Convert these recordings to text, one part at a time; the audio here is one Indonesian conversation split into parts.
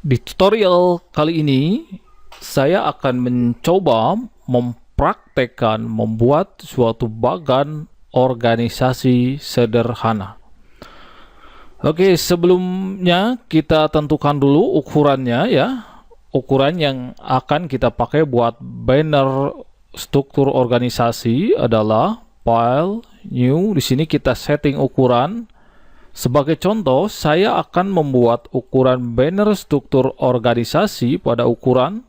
Di tutorial kali ini, saya akan mencoba mempraktekkan membuat suatu bagan organisasi sederhana. Oke, sebelumnya kita tentukan dulu ukurannya ya. Ukuran yang akan kita pakai buat banner struktur organisasi adalah File, New. Di sini kita setting ukuran. Sebagai contoh, saya akan membuat ukuran banner struktur organisasi pada ukuran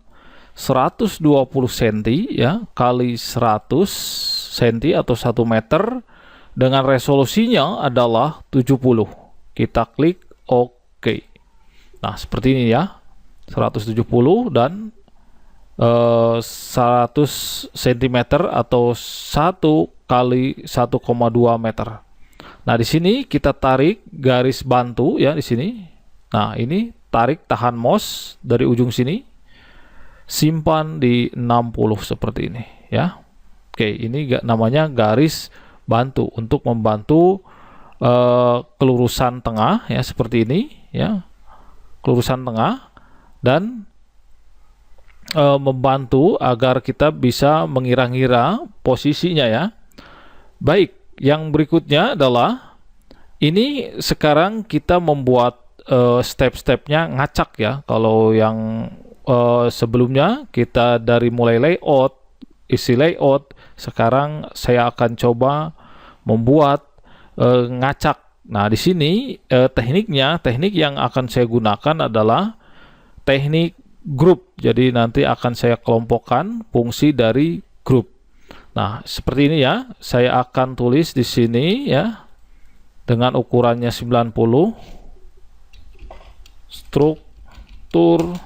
120 cm ya kali 100 cm atau 1 meter dengan resolusinya adalah 70. Kita klik OK. Nah, seperti ini ya. 170 dan 100 cm atau 1 kali 1,2 meter. Nah, di sini kita tarik garis bantu ya di sini. Nah, ini tarik tahan mouse dari ujung sini. Simpan di 60 seperti ini ya. Oke, ini namanya garis bantu untuk membantu kelurusan tengah ya seperti ini ya. Kelurusan tengah dan membantu agar kita bisa mengira-ngira posisinya ya. Baik, yang berikutnya adalah ini sekarang kita membuat step-stepnya ngacak ya. Kalau yang sebelumnya kita dari mulai layout, isi layout, sekarang saya akan coba membuat ngacak. Nah, di sini teknik yang akan saya gunakan adalah teknik grup. Jadi nanti akan saya kelompokkan fungsi dari grup. Nah, seperti ini ya. Saya akan tulis di sini ya dengan ukurannya 90 struktur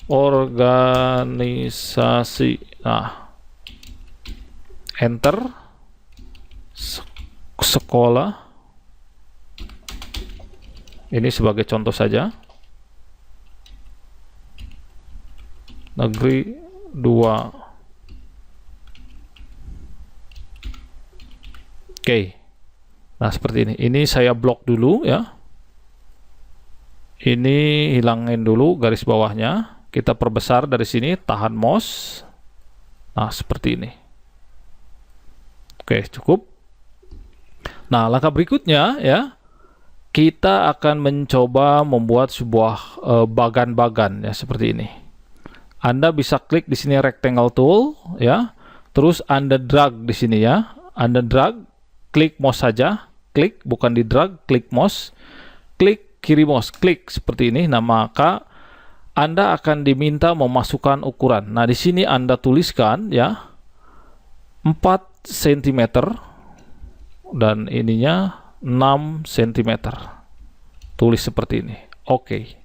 organisasi. Nah, enter. Sekolah. Ini sebagai contoh saja. Negeri 2. Oke. Nah, seperti ini. Ini saya blok dulu ya. Ini hilangin dulu garis bawahnya. Kita perbesar dari sini, tahan mouse. Nah, seperti ini. Oke, cukup. Nah, langkah berikutnya ya, kita akan mencoba membuat sebuah bagan-bagan ya seperti ini. Anda bisa klik di sini rectangle tool ya. Terus Anda drag di sini ya. Anda drag, klik mouse saja, klik bukan di drag, klik mouse, klik kiri mouse, klik seperti ini. Nah, maka Anda akan diminta memasukkan ukuran. Nah, di sini Anda tuliskan ya 4 cm dan ininya 6 cm. Tulis seperti ini. Oke.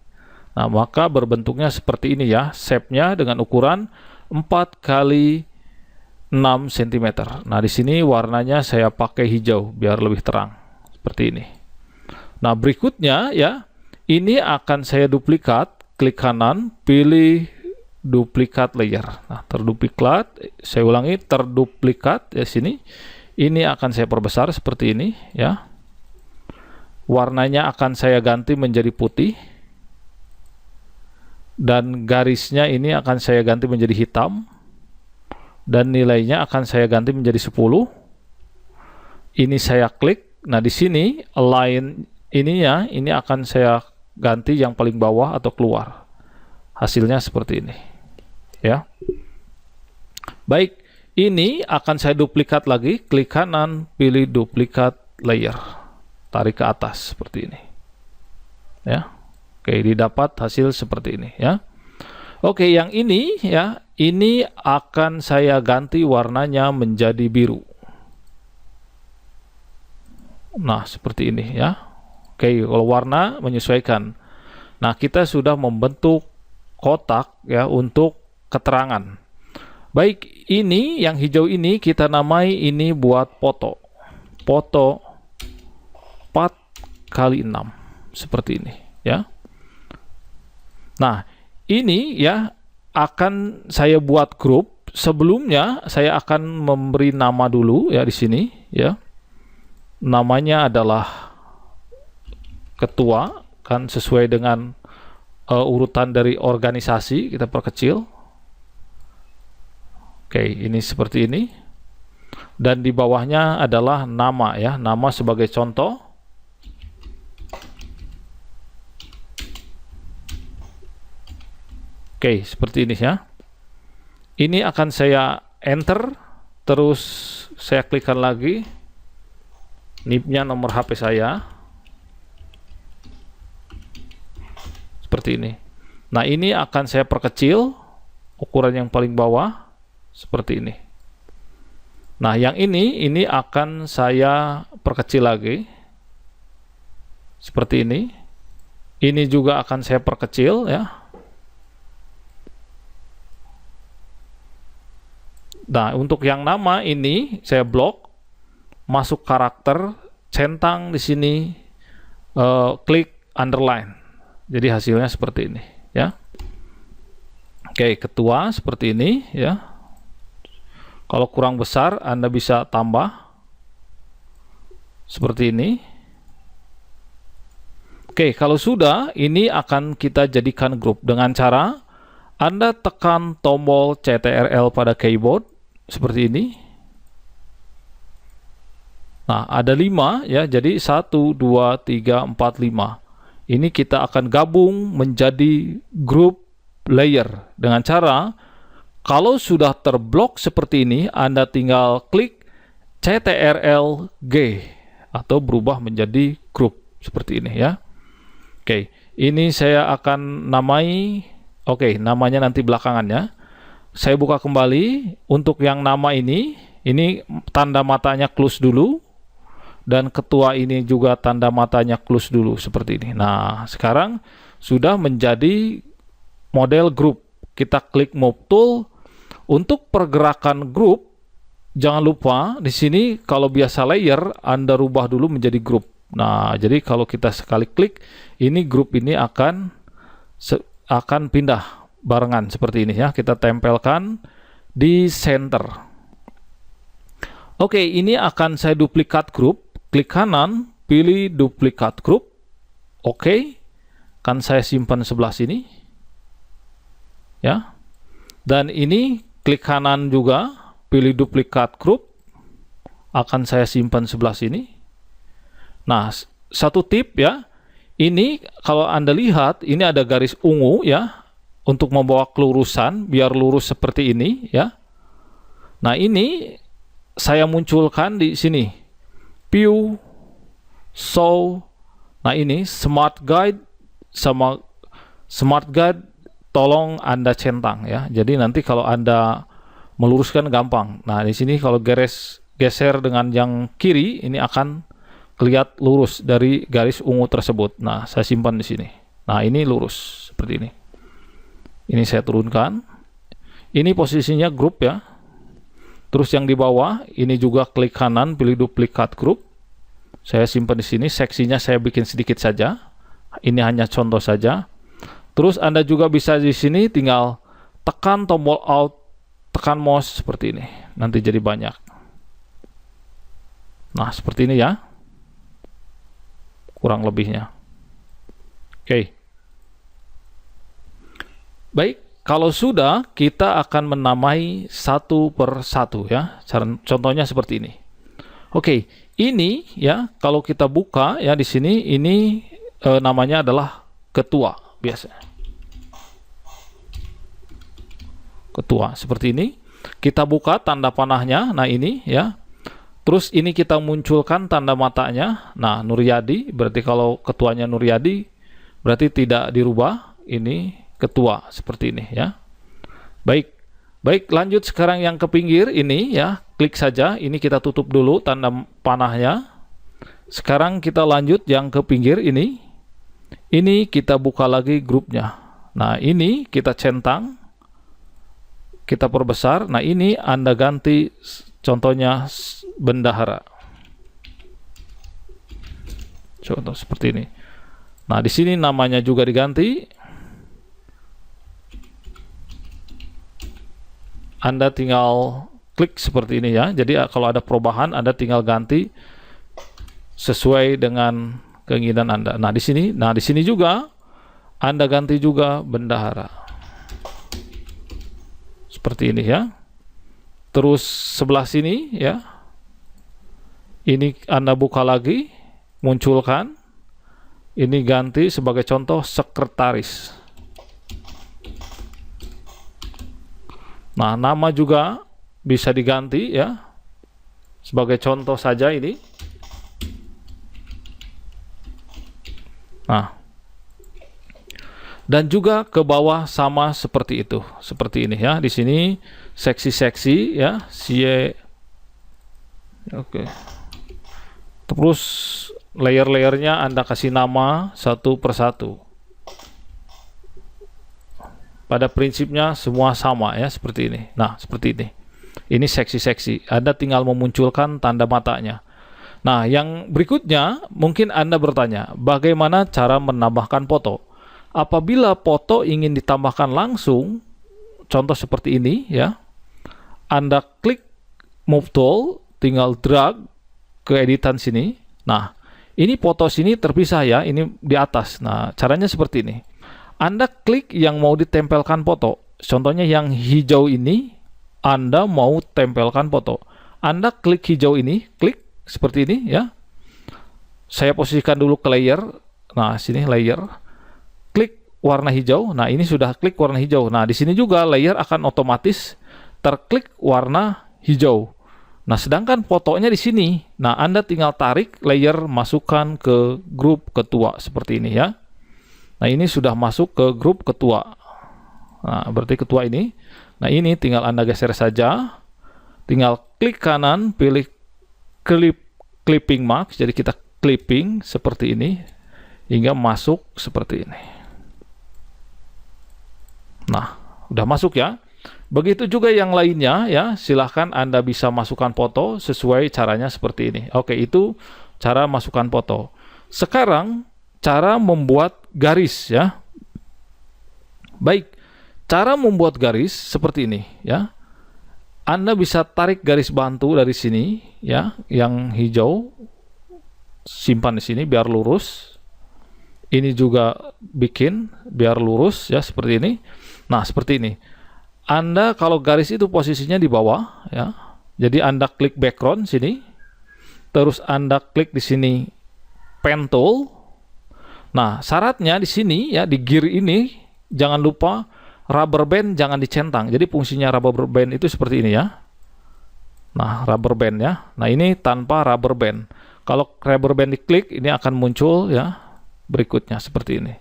Nah, maka berbentuknya seperti ini ya, shape-nya dengan ukuran 4 kali 6 cm. Nah, di sini warnanya saya pakai hijau biar lebih terang. Seperti ini. Nah, berikutnya ya, ini akan saya duplikat, klik kanan, pilih duplikat layer. Nah, terduplikat, saya ulangi, terduplikat ya sini. Ini akan saya perbesar seperti ini ya. Warnanya akan saya ganti menjadi putih. Dan garisnya ini akan saya ganti menjadi hitam. Dan nilainya akan saya ganti menjadi 10. Ini saya klik. Nah, di sini align ininya, ini akan saya ganti yang paling bawah atau keluar. Hasilnya seperti ini. Ya. Baik, ini akan saya duplikat lagi. Klik kanan, pilih duplikat layer. Tarik ke atas seperti ini. Ya. Oke, didapat hasil seperti ini ya. Oke, yang ini ya, ini akan saya ganti warnanya menjadi biru. Nah, seperti ini ya. Oke, kalau warna menyesuaikan. Nah, kita sudah membentuk kotak ya untuk keterangan. Baik, ini yang hijau ini kita namai ini buat foto. Foto 4 kali 6 seperti ini ya. Nah, ini ya akan saya buat grup. Sebelumnya saya akan memberi nama dulu ya di sini ya. Namanya adalah ketua kan sesuai dengan urutan dari organisasi, kita perkecil. Oke, ini seperti ini. Dan di bawahnya adalah nama ya, nama sebagai contoh. Oke, seperti ini ya. Ini akan saya enter, terus saya klikkan lagi. NIP-nya nomor HP saya. Seperti ini. Nah, ini akan saya perkecil ukuran yang paling bawah seperti ini. Nah, yang ini akan saya perkecil lagi seperti ini. Ini juga akan saya perkecil ya. Nah, untuk yang nama ini saya blok, masuk karakter, centang di sini, klik underline. Jadi hasilnya seperti ini ya. Oke, ketua seperti ini ya. Kalau kurang besar Anda bisa tambah seperti ini. Oke, kalau sudah, ini akan kita jadikan grup dengan cara Anda tekan tombol CTRL pada keyboard seperti ini. Nah, ada 5 ya, jadi 1, 2, 3, 4, 5. Ini kita akan gabung menjadi grup layer dengan cara kalau sudah terblok seperti ini, Anda tinggal klik CTRL G atau berubah menjadi grup seperti ini ya. Oke, ini saya akan namai, namanya nanti belakangan ya. Saya buka kembali. Untuk yang nama ini tanda matanya close dulu. Dan ketua ini juga tanda matanya close dulu seperti ini. Nah, sekarang sudah menjadi model grup. Kita klik move tool. Untuk pergerakan grup, jangan lupa di sini kalau biasa layer Anda rubah dulu menjadi grup. Nah, jadi kalau kita sekali klik, ini grup ini akan pindah barengan seperti ini ya. Kita tempelkan di center. Oke, ini akan saya duplikat grup. Klik kanan, pilih duplikat grup. Oke, kan saya simpan sebelah sini. Ya. Dan ini klik kanan juga, pilih duplikat grup. Akan saya simpan sebelah sini. Nah, satu tip ya. Ini kalau Anda lihat, ini ada garis ungu ya. Untuk membawa kelurusan, biar lurus seperti ini ya. Nah, ini saya munculkan di sini. View, show. Nah, ini smart guide sama smart guide tolong Anda centang ya. Jadi nanti kalau Anda meluruskan gampang. Nah, di sini kalau geser dengan yang kiri ini akan kelihatan lurus dari garis ungu tersebut. Nah, saya simpan di sini. Nah, ini lurus seperti ini. Ini saya turunkan. Ini posisinya grup ya. Terus yang di bawah, ini juga klik kanan, pilih duplikat grup. Saya simpan di sini, seksinya saya bikin sedikit saja. Ini hanya contoh saja. Terus Anda juga bisa di sini tinggal tekan tombol Alt, tekan mouse seperti ini. Nanti jadi banyak. Nah, seperti ini ya. Kurang lebihnya. Oke. Baik. Kalau sudah, kita akan menamai satu per satu ya. Contohnya seperti ini. Oke, ini ya kalau kita buka ya di sini ini namanya adalah ketua biasa. Ketua seperti ini. Kita buka tanda panahnya. Nah, ini ya. Terus ini kita munculkan tanda matanya. Nah, Nuryadi, berarti kalau ketuanya Nuryadi berarti tidak dirubah. Ini ketua seperti ini ya. Baik, lanjut sekarang yang ke pinggir ini ya, klik saja. Ini kita tutup dulu tanda panahnya. Sekarang kita lanjut yang ke pinggir ini. Ini kita buka lagi grupnya. Nah, ini kita centang. Kita perbesar. Nah, ini Anda ganti contohnya bendahara. Contoh seperti ini. Nah, di sini namanya juga diganti. Anda tinggal klik seperti ini ya. Jadi kalau ada perubahan Anda tinggal ganti sesuai dengan keinginan Anda. Nah, di sini juga Anda ganti juga bendahara. Seperti ini ya. Terus sebelah sini ya. Ini Anda buka lagi, munculkan. Ini ganti sebagai contoh sekretaris. Nah, nama juga bisa diganti ya. Sebagai contoh saja ini. Nah, dan juga ke bawah sama seperti itu, seperti ini ya. Di sini seksi-seksi ya, oke. Terus layer-layernya Anda kasih nama satu persatu. Pada prinsipnya semua sama ya, seperti ini. Nah, seperti ini. Ini seksi-seksi. Anda tinggal memunculkan tanda matanya. Nah, yang berikutnya mungkin Anda bertanya, bagaimana cara menambahkan foto? Apabila foto ingin ditambahkan langsung, contoh seperti ini ya, Anda klik Move Tool, tinggal drag ke editan sini. Nah, ini foto sini terpisah ya, ini di atas. Nah, caranya seperti ini. Anda klik yang mau ditempelkan foto. Contohnya yang hijau ini, Anda mau tempelkan foto. Anda klik hijau ini, klik seperti ini ya. Saya posisikan dulu ke layer. Nah, sini layer. Klik warna hijau. Nah, ini sudah klik warna hijau. Nah, di sini juga layer akan otomatis terklik warna hijau. Nah, sedangkan fotonya di sini. Nah, Anda tinggal tarik layer, masukkan ke grup ketua seperti ini ya. Nah, ini sudah masuk ke grup ketua. Nah, berarti ketua ini. Nah, ini tinggal Anda geser saja. Tinggal klik kanan, pilih clipping marks. Jadi kita clipping seperti ini hingga masuk seperti ini. Nah, udah masuk ya. Begitu juga yang lainnya ya. Silahkan Anda bisa masukkan foto sesuai caranya seperti ini. Oke, itu cara masukkan foto. Sekarang cara membuat garis ya. Baik, cara membuat garis seperti ini ya. Anda bisa tarik garis bantu dari sini ya, yang hijau simpan di sini biar lurus. Ini juga bikin biar lurus ya, seperti ini. Nah, seperti ini. Anda kalau garis itu posisinya di bawah ya. Jadi Anda klik background sini. Terus Anda klik di sini pen tool. Nah, syaratnya di sini ya, di gear ini jangan lupa rubber band jangan dicentang. Jadi fungsinya rubber band itu seperti ini ya. Nah, rubber band ya. Nah, ini tanpa rubber band. Kalau rubber band diklik, ini akan muncul ya berikutnya seperti ini.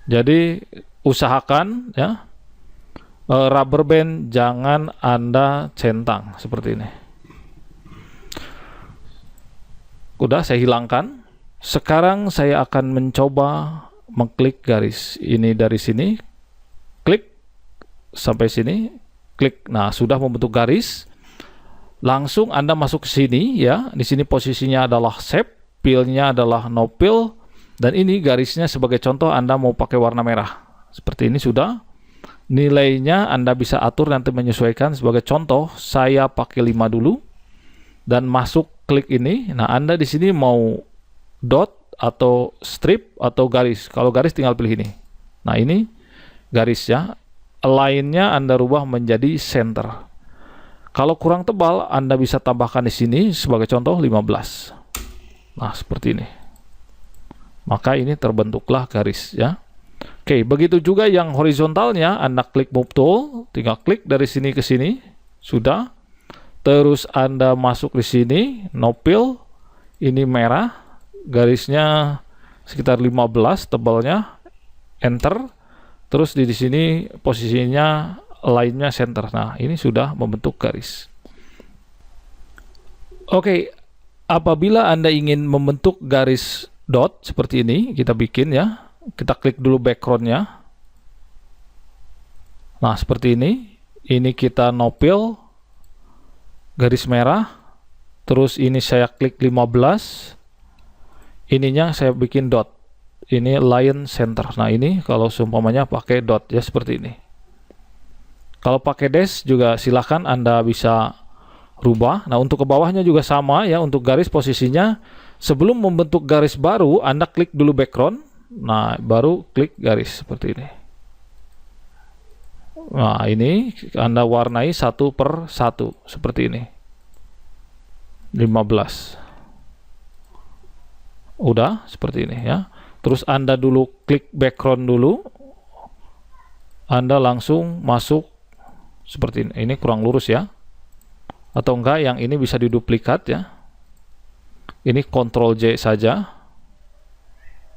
Jadi usahakan ya rubber band jangan Anda centang seperti ini. Udah saya hilangkan. Sekarang saya akan mencoba mengklik garis ini dari sini, klik sampai sini, klik. Nah, sudah membentuk garis. Langsung Anda masuk ke sini ya. Di sini posisinya adalah shape, fill-nya adalah no fill, dan ini garisnya sebagai contoh Anda mau pakai warna merah. Seperti ini sudah. Nilainya Anda bisa atur nanti menyesuaikan. Sebagai contoh, saya pakai 5 dulu dan masuk klik ini. Nah, Anda di sini mau dot atau strip atau garis. Kalau garis tinggal pilih ini. Nah, ini garis ya. Align-nya Anda rubah menjadi center. Kalau kurang tebal, Anda bisa tambahkan di sini sebagai contoh 15. Nah, seperti ini. Maka ini terbentuklah garis ya. Oke, begitu juga yang horizontalnya, Anda klik move tool, tinggal klik dari sini ke sini, sudah. Terus Anda masuk di sini, no fill, ini merah, garisnya sekitar 15 tebalnya, enter. Terus di sini posisinya lainnya center. Nah, ini sudah membentuk garis. Oke, apabila Anda ingin membentuk garis dot seperti ini, kita bikin ya. Kita klik dulu background-nya. Nah, seperti ini. Ini kita no fill, garis merah. Terus ini saya klik 15. Ininya saya bikin dot. Ini line center. Nah, ini kalau seumpamanya pakai dot ya, seperti ini. Kalau pakai dash juga silahkan Anda bisa rubah. Nah, untuk ke bawahnya juga sama ya. Untuk garis posisinya sebelum membentuk garis baru, Anda klik dulu background. Nah, baru klik garis seperti ini. Nah, ini Anda warnai 1/1 seperti ini. 15. Udah seperti ini ya. Terus Anda dulu klik background dulu. Anda langsung masuk seperti ini. Ini kurang lurus ya. Atau enggak, yang ini bisa diduplikat ya. Ini Ctrl J saja.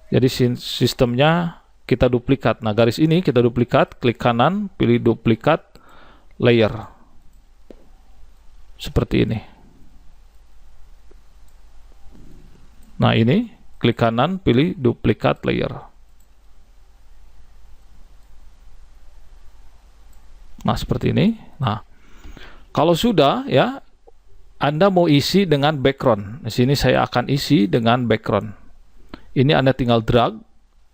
Jadi sistemnya kita duplikat. Nah, garis ini kita duplikat, klik kanan, pilih duplikat layer. Seperti ini. Nah, ini klik kanan, pilih duplikat layer. Nah, seperti ini. Nah, kalau sudah ya, Anda mau isi dengan background. Di sini saya akan isi dengan background. Ini Anda tinggal drag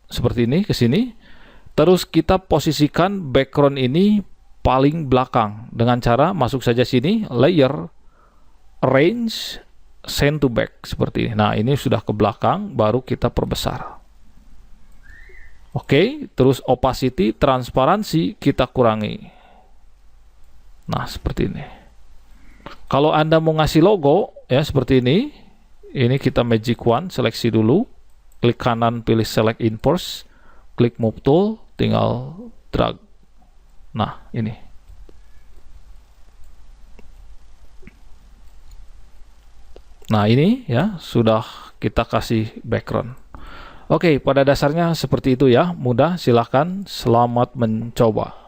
seperti ini ke sini. Terus kita posisikan background ini paling belakang dengan cara masuk saja sini, layer, arrange, send to back seperti ini. Nah, ini sudah ke belakang, baru kita perbesar. Oke, terus opacity, transparansi kita kurangi. Nah, seperti ini. Kalau Anda mau ngasih logo ya seperti ini kita magic wand, seleksi dulu, klik kanan pilih select in first, klik move tool, tinggal drag. Nah, ini. Nah, ini ya sudah kita kasih background. Oke, pada dasarnya seperti itu ya, mudah. Silahkan, selamat mencoba.